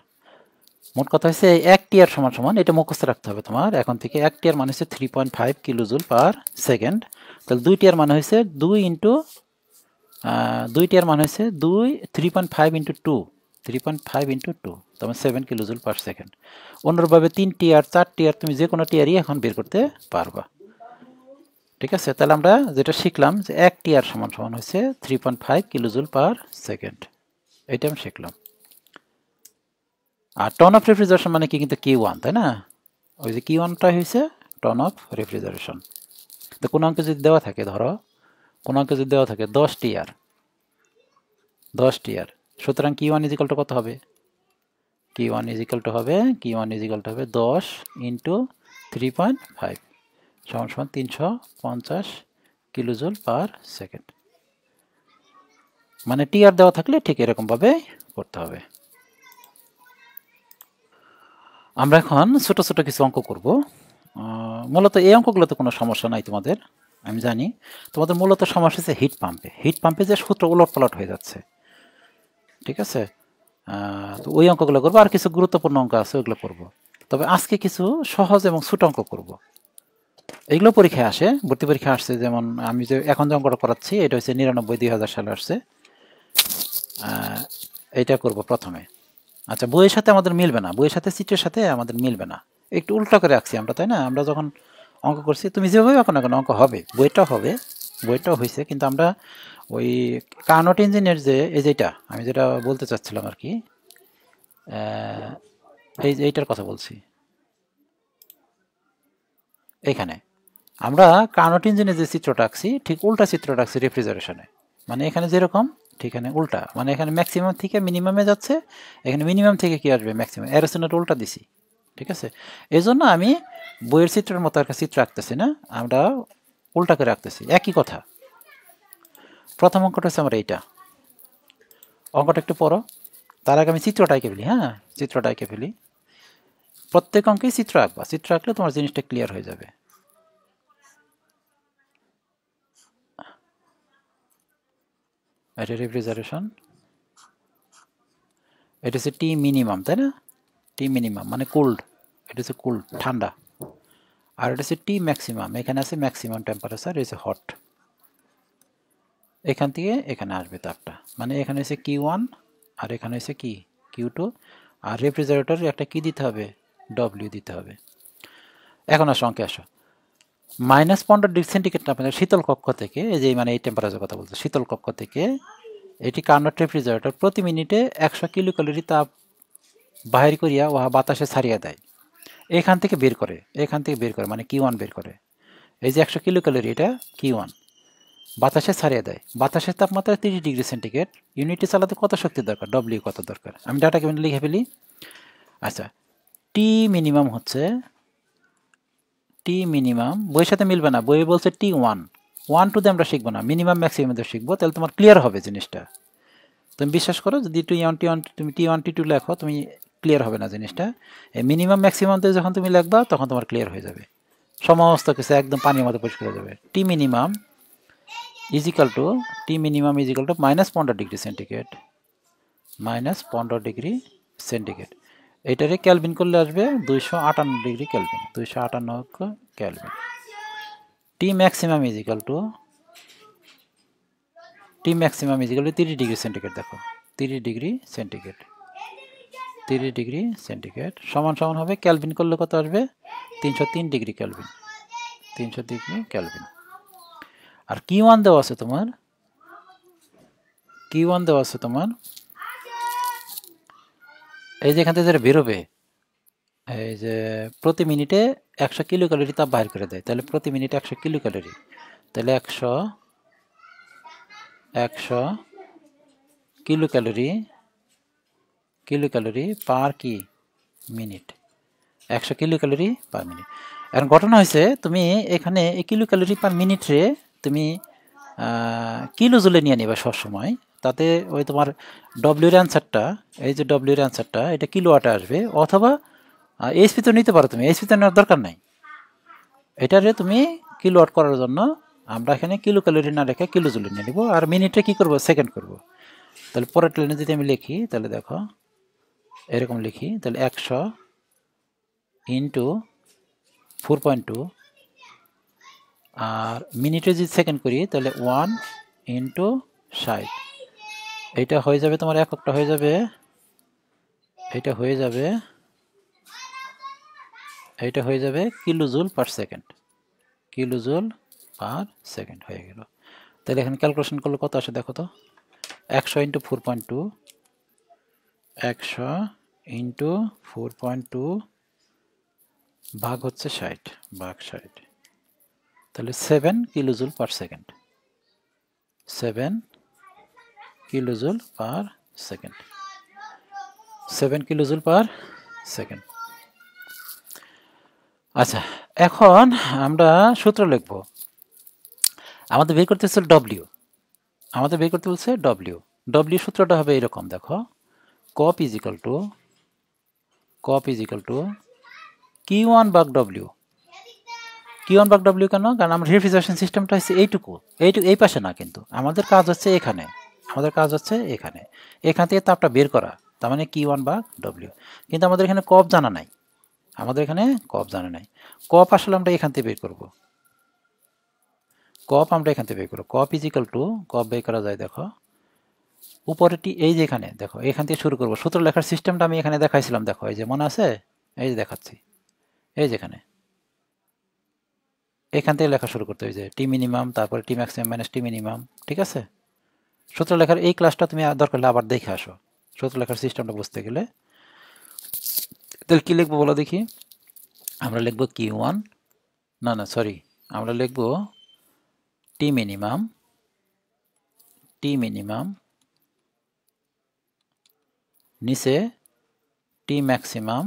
মোট কথা হচ্ছে 1 টিআর সমান সমান, এটা মুখস্থ রাখতে হবে তোমার এখন থেকে। 1 টিআর মানে হচ্ছে 3.5 কিলোজুল পার সেকেন্ড। তাহলে 2 টিআর মানে হচ্ছে 2 টিআর মানে হচ্ছে 3.5 ইন্টু 2, 3.5 ইন্টু 2, তখন 7 কিলোজুল পার সেকেন্ড। অন্যভাবে 3 টিআর 4 টিআর তুমি যে কোনো টিআরই এখন বের করতে পারবা। ঠিক আছে, তাহলে আমরা যেটা শিখলাম যে 1 টিআর সমান সমান হচ্ছে 3.5 কিলোজুল পার সেকেন্ড, এটা আমি শিখলাম। আর টন অফ রেফ্রিজারেশন মানে কি, কিন্তু Q1, তাই না? ওই যে Q1টা হয়েছে টন অফ রেফ্রিজারেশন। তো কোনো অঙ্কে যদি দেওয়া থাকে, ধরো কোনো অঙ্কে যদি দেওয়া থাকে 10 টিআর, 10 টিআর, সুতরাং Q1 ইজ ইকুয়াল টু কত হবে? Q1 ইজ ইকুয়াল টু হবে 10 ইন্টু 3.5 সমান সমান 350 কিলোজুল পার সেকেন্ড। মানে টিআর দেওয়া থাকলে ঠিক এরকমভাবে করতে হবে। আমরা এখন ছোট ছোট কিছু অঙ্ক করব। মূলত এই অঙ্কগুলোতে কোনো সমস্যা নাই তোমাদের, আমি জানি। তোমাদের মূলত সমস্যা হচ্ছে হিট পাম্পে। হিট পাম্পে যে সূত্র উলটপালট হয়ে যাচ্ছে, ঠিক আছে? তো ওই অঙ্কগুলো করবো, আর কিছু গুরুত্বপূর্ণ অঙ্ক আছে ওইগুলো করবো। তবে আজকে কিছু সহজ এবং ছোট অঙ্ক করব। এগুলো পরীক্ষায় আসে, ভর্তি পরীক্ষা আসছে। যেমন আমি যে এখন যে অঙ্কটা করাচ্ছি এটা হচ্ছে 99-2000 সালে আসছে। এইটা করব প্রথমে। আচ্ছা, বইয়ের সাথে আমাদের মিলবে না, বইয়ের সাথে চিত্রের সাথে আমাদের মিলবে না, একটু উল্টা করে রাখছি আমরা, তাই না? আমরা যখন অঙ্ক করছি তুমি যেভাবে এখন এখন অঙ্ক হবে, বইটাও হবে, বইটাও হয়েছে, কিন্তু আমরা ওই কার্নোট ইঞ্জিনের যে যেটা আমি যেটা বলতে চাচ্ছিলাম আর কি, এইটার কথা বলছি। এখানে আমরা কার্নোট ইঞ্জিনের যে চিত্রটা আঁকছি ঠিক উল্টা চিত্রটা আঁকছি রেফ্রিজারেশনে। মানে এখানে যেরকম ঠিক এখানে উল্টা, মানে এখানে ম্যাক্সিমাম থেকে মিনিমামে যাচ্ছে, এখানে মিনিমাম থেকে কি আসবে ম্যাক্সিমাম, এরোসনের উল্টা দিছি। ঠিক আছে, এই জন্য আমি বইয়ের চিত্রের মতো একটা চিত্র আঁকতেছি না, আমরা উল্টা করে আঁকতেছি। একই কথা। প্রথম অঙ্কটা হচ্ছে আমার এইটা, অঙ্কটা একটু পড়ো, তার আগে আমি চিত্রটা এঁকে ফেলি। হ্যাঁ, চিত্রটা এঁকে ফেলি। প্রত্যেক অঙ্কেই চিত্র আঁকবা, চিত্র আঁকলে তোমার জিনিসটা ক্লিয়ার হয়ে যাবে। এটা রেফ্রিজারেশন, এটা হচ্ছে টি মিনিমাম, তাই না? টি মিনিমাম মানে কোল্ড, এটা হচ্ছে কোল্ড ঠান্ডা। আর এটা হচ্ছে টি ম্যাক্সিমাম, এখানে আছে ম্যাক্সিমাম টেম্পারেচার, এটা হচ্ছে হট। এখান থেকে এখানে আসবে তাপটা, মানে এখানে হচ্ছে Q1 আর এখানে হচ্ছে কি Q2। আর রেফ্রিজারেটর একটা কি দিতে হবে, ডব্লিউ দিতে হবে। এখন আসো অঙ্কে আসো। -15 ডিগ্রি সেন্টিগ্রেড আপনাদের শীতল কক্ষ থেকে, এই যে মানে এই টেম্পারেচার কথা বলছে, শীতল কক্ষ থেকে এটি কার্নোট রেফ্রিজারেটর প্রতি মিনিটে 100 কিলো ক্যালোরি তাপ বাহির করিয়া উহা বাতাসে ছাড়িয়া দেয়। এখান থেকে বের করে, এখান থেকে বের করে মানে Q1 বের করে। এই যে 100 কিলো ক্যালোরি, এটা Q1 বাতাসে ছাড়িয়ে দেয়। বাতাসের তাপমাত্রা 30 ডিগ্রি সেন্টিগ্রেড। ইউনিটে চালাতে কত শক্তি দরকার, ডব্লিউ কত দরকার, আমি ডাটা কেমন লিখে ফেলি। আচ্ছা, টি মিনিমাম হচ্ছে, টি মিনিমাম বইয়ের সাথে মিলবে না, বইয়ে বলছে T1, 1-2 দিয়ে আমরা শিখবো না, মিনিমাম ম্যাক্সিমাম দিয়ে শিখবো, তাহলে তোমার ক্লিয়ার হবে জিনিসটা। তুমি বিশ্বাস করো, যদি তুমি T1 T2 লেখো, তুমি ক্লিয়ার হবে না জিনিসটা। এই মিনিমাম ম্যাক্সিমাম দিয়ে যখন তুমি লিখবা তখন তোমার ক্লিয়ার হয়ে যাবে, সমস্ত কিছু একদম পানির মতো পরিষ্কার হয়ে যাবে। T minimum is equal to, T minimum is equal to -15 degree centigrade, -15 degree centigrade. এটারে ক্যালভিন করলে আসবে 258 degree kelvin, 258 kelvin. T maximum is equal to, T maximum is equal to 30 degree centigrade. দেখো 30 ডিগ্রি সেন্টিগ্রেড, 30 ডিগ্রি সেন্টিগ্রেড সমান সমান হবে, Calvin করলে কত আসবে, 303 ডিগ্রি ক্যালভিন, 300 ডিগ্রি ক্যালভিন। আর Q1 দেওয়া আছে তোমার, Q1 দেওয়া আছে তোমার এই যে এখান থেকে যেটা বেরোবে, এই যে প্রতি মিনিটে 100 কিলো ক্যালোরি তাপ বাইর করে দেয়, তাহলে প্রতি মিনিটে 100 কিলো ক্যালোরি, তাহলে 100 কিলো ক্যালোরি পার কি minute, 100 kilo calorie per minute. এখন ঘটনা হয়েছে, তুমি এখানে এই কিলো ক্যালোরি পার মিনিটে তুমি কিলো জুলে নিয়ে নিবা সবসময়, তাতে ওই তোমার ডব্লিউর অ্যান্সারটা, এই যে ডব্লিউর অ্যান্সারটা এটা কিলোওয়াটে আসবে, অথবা এইচপি তো নিতে পারো, তুমি এইচপি তো নেওয়ার দরকার নাই। এটারে তুমি কিলোওয়াট করার জন্য আমরা এখানে কিলো ক্যালোরি না রেখে কিলো জুলে নিয়ে নিব, আর মিনিটে কি করব, সেকেন্ড করব। তাহলে পরের লাইনে যদি আমি লিখি, তাহলে দেখো এরকম লিখি, তাহলে 100 ইন্টু 4.2, আর মিনিটে যদি সেকেন্ড করি তাহলে 1 ইন্টু 60, এইটা হয়ে যাবে তোমার এককটা হয়ে যাবে এটা হয়ে যাবে kilojoule per second, kilojoule per second হয়ে গেল। তাহলে এখানে ক্যালকুলেশন করলে কত আসে দেখো তো, 100 ইন্টু 4.2, 100 ইন্টু 4.2 ভাগ হচ্ছে 60, ভাগ 60, তাহলে 7 kilojoule per second, 7 kilojoule per second, 7 kilojoule per second. আচ্ছা, এখন আমরা সূত্র লিখব। আমাদের বের করতে হচ্ছে ডব্লিউ, আমাদের বের করতে বলছে ডব্লিউ। ডব্লিউ সূত্রটা হবে এরকম, দেখো, কপ ইজ ইকাল টু Q1 ভাগ ডব্লিউ। Q1 ভাগ ডব্লিউ কেন? কারণ আমার রেফ্রিজারেশন সিস্টেমটা হচ্ছে এইটুকু, এই পাশে না, কিন্তু আমাদের কাজ হচ্ছে এখানে, এখান থেকে তাপটা বের করা, তার মানে Q1 ভাগ ডব্লিউ। কিন্তু আমাদের এখানে কপ জানা নাই, কপ আসলে আমরা এখান থেকে বের করব, কপ ইজ ইকাল টু, কপ বের করা যায়, দেখো উপরেটি এই যে এখানে, দেখো এখান থেকে শুরু করবো। সূত্র লেখার সিস্টেমটা আমি এখানে দেখাইছিলাম, দেখো এই যে মনে আছে, এই যে দেখাচ্ছি, এই যেখানে এখান থেকে লেখা শুরু করতে, ওই যে টি মিনিমাম, তারপরে টি ম্যাক্সিমাম মাইনাস টি মিনিমাম, ঠিক আছে? সূত্র লেখার এই ক্লাসটা তুমি দরকার হলে আবার দেখে আসো, সূত্র লেখার সিস্টেমটা বুঝতে গেলে। তাহলে কি লিখবো বলো দেখি? আমরা লিখবো Q1, আমরা লিখবো টি মিনিমাম নিচে টি ম্যাক্সিমাম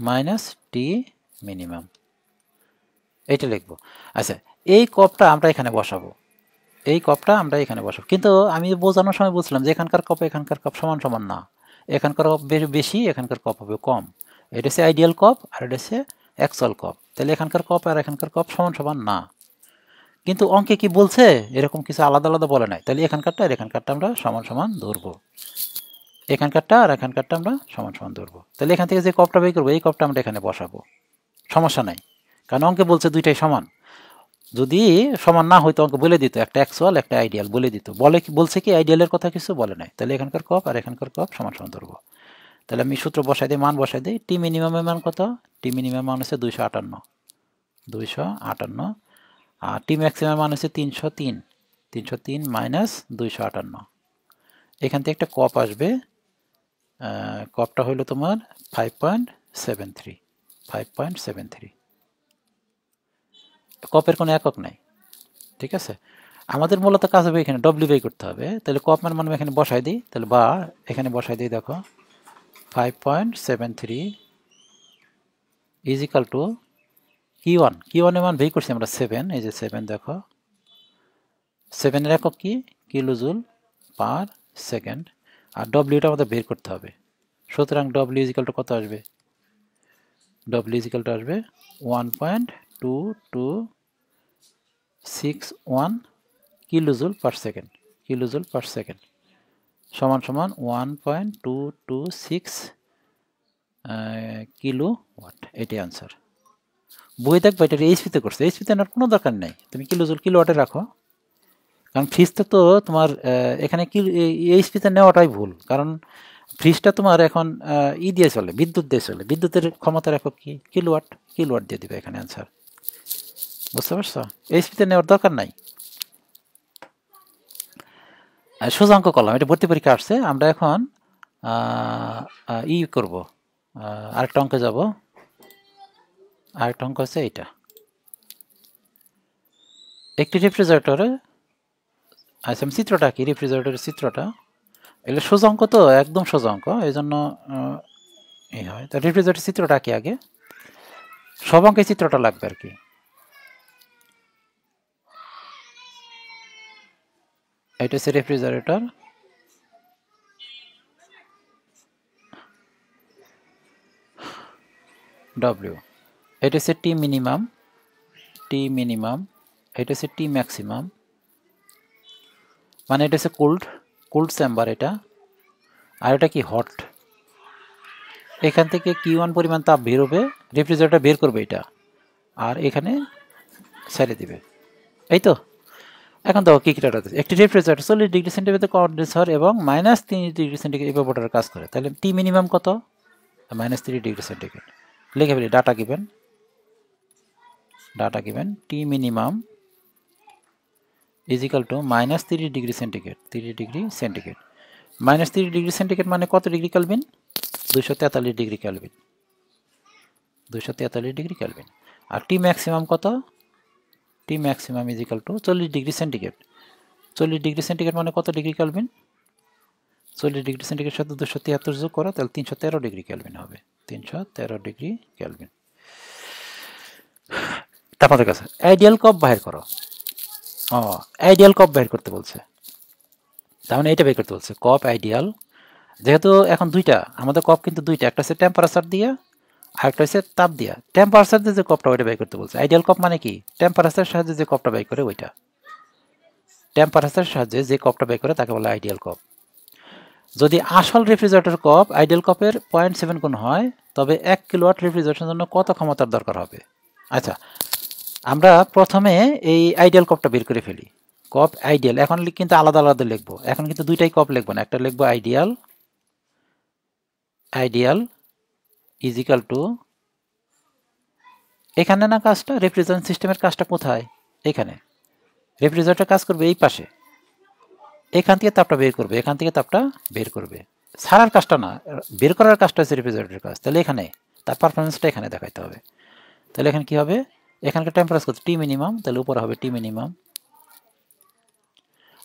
মাইনাস টি মিনিমাম, এইটা লিখবো। আচ্ছা, এই কপটা আমরা এখানে বসাবো, কিন্তু আমি বোঝানোর সময় বলছিলাম যে এখানকার কপ সমান সমান না, এখানকার কপ বেশি, এখানকার কপ হবে কম। এটা হচ্ছে আইডিয়াল কপ আর এটা হচ্ছে অ্যাকচুয়াল কপ। তাহলে এখানকার কপ আর এখানকার কপ সমান সমান না, কিন্তু অঙ্কে কি বলছে এরকম কিছু আলাদা আলাদা বলে নাই। তাহলে এখানকারটা আর এখানকারটা আমরা সমান সমান ধরবো, এখানকারটা আর এখানকারটা আমরা সমান সমান ধরবো। তাহলে এখান থেকে যে কপটা বের করবো, এই কপটা আমরা এখানে বসাবো, সমস্যা নাই, কারণ অঙ্কে বলছে দুইটাই সমান। যদি সমান না হইতো অঙ্ক বলে দিত, একটা অ্যাকচুয়াল একটা আইডিয়াল বলে দিত, বলছে কি আইডিয়ালের কথা কিছু বলে নাই। তাহলে এখানকার কপ আর এখানকার কপ সমান সমান ধরবো। তাহলে আমি সূত্র বসাই দিই, মান বসাই দিই। টি মিনিমামের মান কত? টি মিনিমাম মান হচ্ছে 258, আর টি ম্যাক্সিমাম মান হচ্ছে 303 মাইনাস 258। এখান থেকে একটা কপ আসবে, কপটা হইলো তোমার 5.73। কপের কোনো একক নাই, ঠিক আছে? আমাদের মূলত কাজ হবে এখানে ডব্লিউ বাই করতে হবে। তাহলে কপ মান আমি এখানে বসাই দিই, তাহলে বা এখানে বসাই দিই, দেখো 5.73 ইজ ইকাল টু Q1 এর মান বের করছি আমরা 7, এই যে 7, দেখো 7 এর একক কি? কিলোজুল পার সেকেন্ড, আর ডব্লিউটা আমাদের বের করতে হবে। সুতরাং ডব্লিউ ইজ ইকাল টু কত আসবে? ডব্লিউ ইজ ইকাল টু আসবে 1.2261 কিলোজুল পার সেকেন্ড, সমান সমান 1.226 কিলো ওয়াট। এটাই আনসার। বই দেখবে এটা এইচপিতে করছে, এইচপিতে নেওয়ার কোনো দরকার নেই, তুমি কিলোজুল কিলোওয়াটে রাখো, কারণ ফ্রিজটা তো তোমার এখানে এইচপিতে নেওয়াটাই ভুল, কারণ ফ্রিজটা তোমার এখন দিয়ে চলে, বিদ্যুৎ দিয়ে চলে, বিদ্যুতের ক্ষমতার একক কি? কিলোওয়াট দিয়ে দিবে এখানে আনসার। বুঝতে পারছো? এইচপিতে নেওয়ার দরকার নাই। সোজা অঙ্ক করলাম, এটা ভর্তি পরীক্ষা আসছে। আমরা এখন করব, আরেকটা অঙ্কে যাব। আরেকটা অঙ্ক হচ্ছে এইটা, একটি রেফ্রিজারেটরে, আচ্ছা আমি চিত্রটা কি, রেফ্রিজারেটরের চিত্রটা, এগুলো সোজা অঙ্ক তো, একদম সোজা অঙ্ক, এই জন্য এই হয়। তা রেফ্রিজারেটরের চিত্রটা কি, আগে সব অঙ্কে চিত্রটা লাগবে আর কি। এটা হচ্ছে রেফ্রিজারেটর, ডব্লিউ, এটা হচ্ছে টি মিনিমাম, এটা হচ্ছে টি ম্যাক্সিমাম, মানে এটা হচ্ছে কুল্ড চেম্বার এটা, আর এটা কি হট। এখান থেকে Q1 পরিমাণ তাপ বের হবে, রেফ্রিজারেটর বের করবে এটা, আর এখানে ছেড়ে দিবে, এই তো। এখন দেখো কি ডাটা দিচ্ছে, একটি রেফ্রিজারেটর 40 ডিগ্রি সেন্টিগ্রেডে কন্ডেন্সার এবং -30 ডিগ্রি সেন্টিগ্রেড ইভাপোরেটর কাজ করে, তাহলে টি মিনিমাম কত? -30 ডিগ্রি সেন্টিগ্রেড। লিখে ফেলি data given T minimum is equal to -30 degree centigrade, 30 degree centigrade. -30 degree centigrade মানে কত degree kelvin? 243 degree kelvin, 243 degree kelvin. আর টি ম্যাক্সিমাম কত? T maximum is equal to 40 degree centigrade, 40 degree centigrade মানে কত degree kelvin? 40 degree centigrade সাথে 273 যোগ করো, তাহলে 313 ডিগ্রি কেলভিন হবে, 313 ডিগ্রি কেলভিন। তারপরে কাছে আইডিয়াল কাপ বাহির করো। আইডিয়াল কাপ বাহির করতে বলছে, তার মানে এটা বের করতে বলছে কাপ আইডিয়াল। যেহেতু এখন দুইটা আমাদের কাপ কিন্তু দুইটা, একটা হচ্ছে টেম্পারেচার দিয়ে আর একটা হচ্ছে তাপ দিয়া। টেম্পারেচার দিয়ে যে কাপটা ওইটা বের করতে বলছে। আইডিয়াল কাপ মানে কি? টেম্পারেচারের সাহায্যে যে কাপটা বের করে ওইটা, টেম্পারেচারের সাহায্যে যে কাপটা বের করে তাকে বলে আইডিয়াল কাপ। যদি আসল রেফ্রিজারেটর কাপ আইডিয়াল কাপের 0.7 গুণ হয়, তবে 1 কিলোওয়াট রেফ্রিজারেশনের জন্য কত ক্ষমতার দরকার হবে? আচ্ছা, আমরা প্রথমে এই আইডিয়াল কাপটা বের করে ফেলি। কাপ আইডিয়াল এখন কিন্তু আলাদা আলাদা লিখবো, এখন কিন্তু দুইটাই কাপ লিখবো না, একটা লিখবো আইডিয়াল ইজ ইকাল টু, এখানে না কাজটা, রেফ্রিজারেশন সিস্টেমের কাজটা কোথায়? এখানে। রেফ্রিজারেটর কাজ করবে এই পাশে, এখান থেকে তাপটা বের করবে, এখান থেকে তাপটা বের করবে। ছাড়ার কাজটা না, বের করার কাজটা হচ্ছে রেফ্রিজারেটরের কাজ। তাহলে এখানে তার পারফরমেন্সটা এখানে দেখাইতে হবে। তাহলে এখানে কি হবে? এখানকার টেম্পারেচার কত? টি মিনিমাম, তাহলে উপরে হবে টি মিনিমাম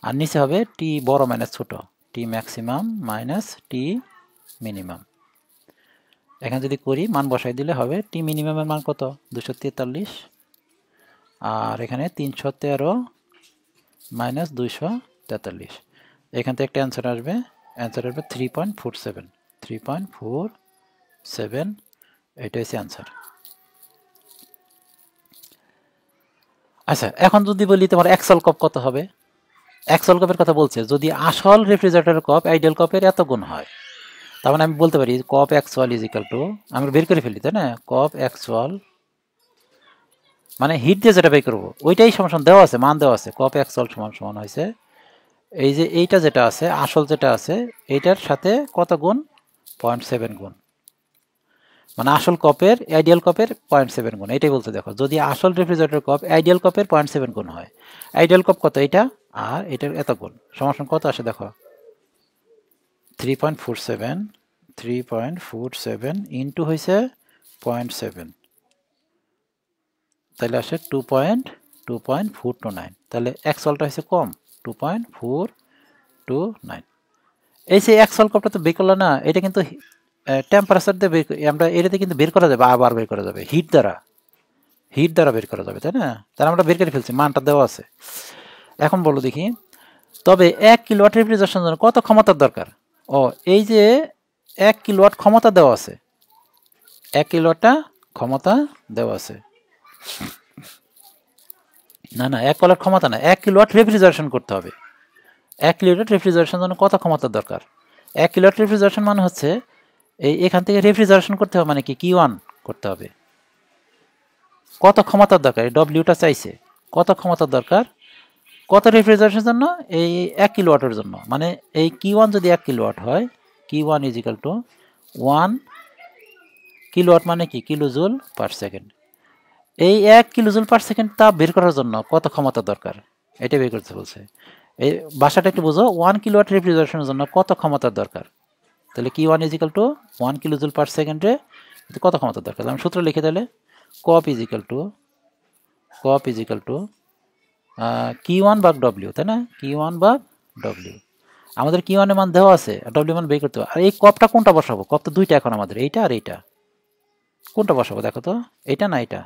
আর নিচে হবে টি বড় মাইনাস ছোট, টি ম্যাক্সিমাম মাইনাস টি মিনিমাম। এখানে যদি করি মান বসাই দিলে হবে টি মিনিমামের মান কত? 243, আর এখানে 313 মাইনাস 243। এখান থেকে একটা অ্যান্সার আসবে 3.47, 3.47, এটা হচ্ছে অ্যান্সার। আচ্ছা, এখন যদি বলি তোমার অ্যাক্সল কাপ কত হবে? অ্যাক্সল কাপের কথা বলছে, যদি আসল রেফ্রিজারেটরের কাপ আইডিয়াল কাপের এত গুণ হয়, তার মানে আমি বলতে পারি cup actual is equal two, আমরা বের করে ফেলি তাই না, কাপ অ্যাকচুয়াল মানে হিট দিয়ে যেটা বের করবো ওইটাই সমান দেওয়া আছে, মান দেওয়া আছে, কাপ অ্যাকচুয়াল সমান হয়েছে এই যে এইটা যেটা আছে আসল যেটা আছে এইটার সাথে কত গুণ? 0.7 গুণ, মানে আসল কাপের আইডিয়াল কাপের 0.7 গুণ, এটাই বলতে। দেখো যদি আসল রেফ্রিজারেটর কাপ আইডিয়াল কাপের 0.7 গুণ হয়, আইডিয়াল কাপ কত? এটা আর এটার এত গুণ, সমান কত আসে দেখো 3.47, 3.47 ইন্টু হয়েছে 0.7, তাহলে আসে 2.429, তাহলে অ্যাকচুয়ালটা হয়েছে কম 2.429। এই যে অ্যাকচুয়াল কাপটা তো বের করলো না, এটা কিন্তু টেম্পারেচার দিয়ে আমরা এটাতে কিন্তু বের করা যাবে, আবার বের করা যাবে হিট দ্বারা বের করা যাবে তাই না? তাহলে আমরা বের করে ফেলছি, মানটা দেওয়া আছে। এখন বলো দেখি, তবে 1 কিলোওয়াট রেফ্রিজারেশনের জন্য কত ক্ষমতার দরকার? এই যে 1 কিলোওয়াট ক্ষমতা দেওয়া আছে, 1 কিলোওয়াটটা ক্ষমতা দেওয়া আছে, না 1 কিলোওয়াট ক্ষমতা না, 1 কিলোওয়াট রেফ্রিজারেশন করতে হবে। 1 কিলোওয়াট রেফ্রিজারেশনের জন্য কত ক্ষমতার দরকার? 1 কিলোওয়াট রেফ্রিজারেশন মানে হচ্ছে এখান থেকে রেফ্রিজারেশন করতে হবে মানে কি Q1 করতে হবে। কত ক্ষমতার দরকার? ডব্লিউটা চাইছে, কত ক্ষমতার দরকার কত রেফ্রিজারেশনের জন্য? এই 1 কিলোওয়াটের জন্য, মানে এই Q1 যদি 1 কিলোওয়াট হয়, Q1 is equal two 1 kilowatt মানে কি? Kilojoule per second. এই 1 কিলোজুল পার সেকেন্ড তাপ বের করার জন্য কত ক্ষমতা দরকার? এটা বের করতে বলছে। এই ভাষাটা একটু বুঝো, 1 কিলোওয়াট রেফ্রিজারেশনের জন্য কত ক্ষমতার দরকার? তাহলে Q1 is equal two 1 kilojoule পার সেকেন্ডে কত ক্ষমতা দরকার? আমি সূত্র লিখে দিলে কপ ইজ ইকাল টু Q1 ভাগ ডব্লিউ, তাই না? Q1 ভাগ ডব্লিউ। আমাদের Q1 এর মান দেওয়া আছে আর ডব্লিউ মান বের করতে হবে। আর এই কপটা কোনটা বসাবো? কপ তো দুইটা এখন আমাদের, এইটা আর এইটা, কোনটা বসাবো দেখো তো? এইটা না এইটা?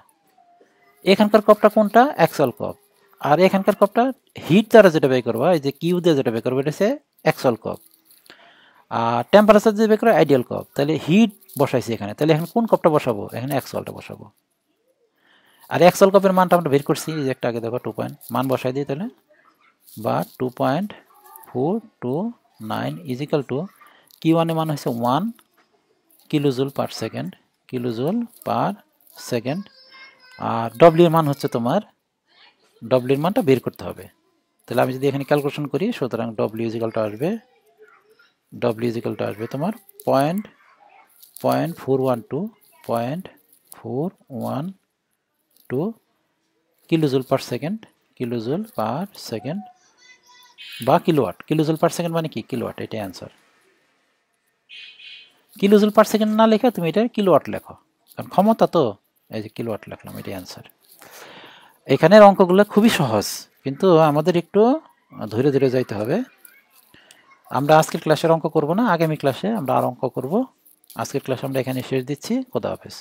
এখানকার কপটা কোনটা? অ্যাক্সুয়াল কপ। আর এখানকার কপটা হিট দ্বারা যেটা বের করবো, এই যে কিউ দিয়ে যেটা বের করবো এটা হচ্ছে অ্যাক্সুয়াল কপ, আর টেম্পারেচার দিয়ে বের করবো আইডিয়াল কপ। তাহলে হিট বসাইছি এখানে, তাহলে এখানে কোন কপটা বসাবো? এখানে অ্যাক্সুয়ালটা বসাবো। আর অ্যাক্সুয়াল কপের মানটা আমরা বের করছি, এই যে একটা আগে দেখো 2 পয়েন্ট, মান বসাই দিই তাহলে, বা 2.429 ইজ ইকাল টু Q1 এর মান হচ্ছে 1 kilojoule per second, kilojoule per second, আর ডব্লিউ এর মান হচ্ছে তোমার, ডব্লিউ এর মানটা বের করতে হবে। তাহলে আমি যদি এখানে ক্যালকুলেশন করি, সুতরাং ডব্লিউ ইজিক্যালটা আসবে তোমার 0.412 কিলোজুল পার সেকেন্ড, বা কিলোওয়াট। কিলোজুল পার সেকেন্ড মানে কি? কিলোওয়াট, এটাই অ্যান্সার। কিলোজুল পার সেকেন্ড না লেখা তুমি এটা কিলোওয়াট লেখো, কারণ ক্ষমতা তো, এই যে কিলোওয়াট লিখলাম, এটাই অ্যান্সার। এখানের অঙ্কগুলো খুবই সহজ, কিন্তু আমাদের একটু ধীরে ধীরে যাইতে হবে। আমরা আজকের ক্লাসের অঙ্ক করব না, আগামী ক্লাসে আমরা আর অঙ্ক করব। আজকের ক্লাস আমরা এখানে শেষ দিচ্ছি। খোদা হাফেজ।